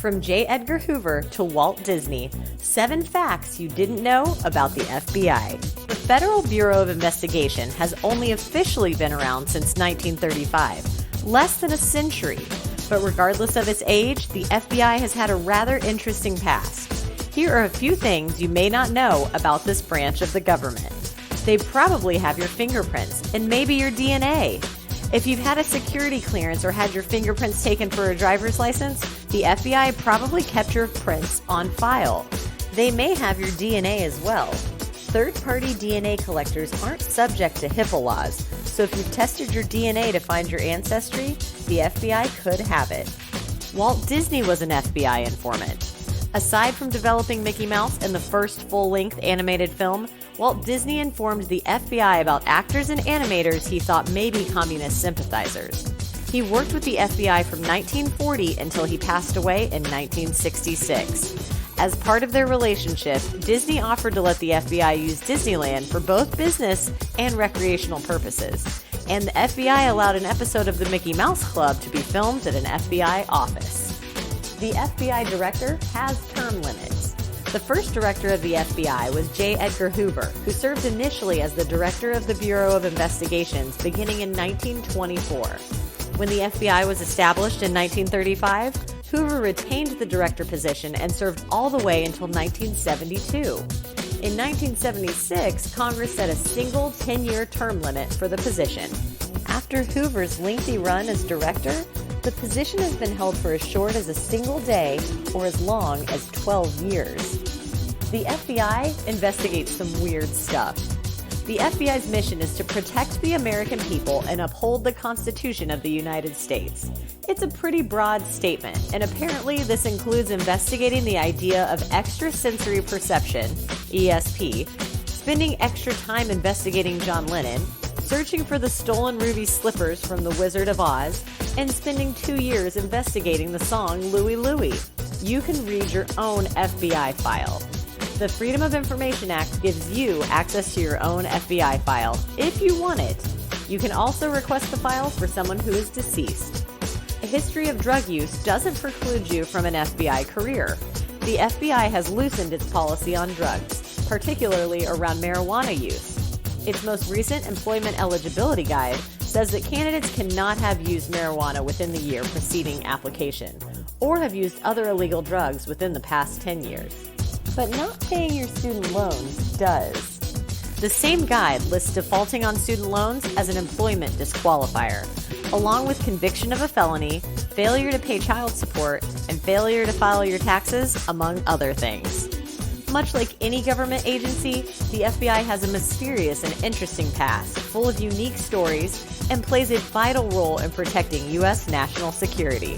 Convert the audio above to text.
From J. Edgar Hoover to Walt Disney, 7 facts you didn't know about the FBI. The Federal Bureau of Investigation has only officially been around since 1935, less than a century. But regardless of its age, the FBI has had a rather interesting past. Here are a few things you may not know about this branch of the government. They probably have your fingerprints and maybe your DNA. If you've had a security clearance or had your fingerprints taken for a driver's license, the FBI probably kept your prints on file. They may have your DNA as well. Third-party DNA collectors aren't subject to HIPAA laws, so if you've tested your DNA to find your ancestry, the FBI could have it. Walt Disney was an FBI informant. Aside from developing Mickey Mouse and the first full-length animated film, Walt Disney informed the FBI about actors and animators he thought may be communist sympathizers. He worked with the FBI from 1940 until he passed away in 1966. As part of their relationship, Disney offered to let the FBI use Disneyland for both business and recreational purposes, and the FBI allowed an episode of the Mickey Mouse Club to be filmed at an FBI office. The FBI director has term limits. The first director of the FBI was J. Edgar Hoover, who served initially as the director of the Bureau of Investigations beginning in 1924. When the FBI was established in 1935, Hoover retained the director position and served all the way until 1972. In 1976, Congress set a single 10-year term limit for the position. After Hoover's lengthy run as director, the position has been held for as short as a single day or as long as 12 years. The FBI investigates some weird stuff. The FBI's mission is to protect the American people and uphold the Constitution of the United States. It's a pretty broad statement, and apparently this includes investigating the idea of extrasensory perception, ESP, spending extra time investigating John Lennon, searching for the stolen ruby slippers from The Wizard of Oz, and spending 2 years investigating the song Louie Louie. You can read your own FBI file. The Freedom of Information Act gives you access to your own FBI file, if you want it. You can also request the file for someone who is deceased. A history of drug use doesn't preclude you from an FBI career. The FBI has loosened its policy on drugs, particularly around marijuana use. Its most recent employment eligibility guide says that candidates cannot have used marijuana within the year preceding application, or have used other illegal drugs within the past 10 years. But not paying your student loans does. The same guide lists defaulting on student loans as an employment disqualifier, along with conviction of a felony, failure to pay child support, and failure to file your taxes, among other things. Much like any government agency, the FBI has a mysterious and interesting past, full of unique stories, and plays a vital role in protecting U.S. national security.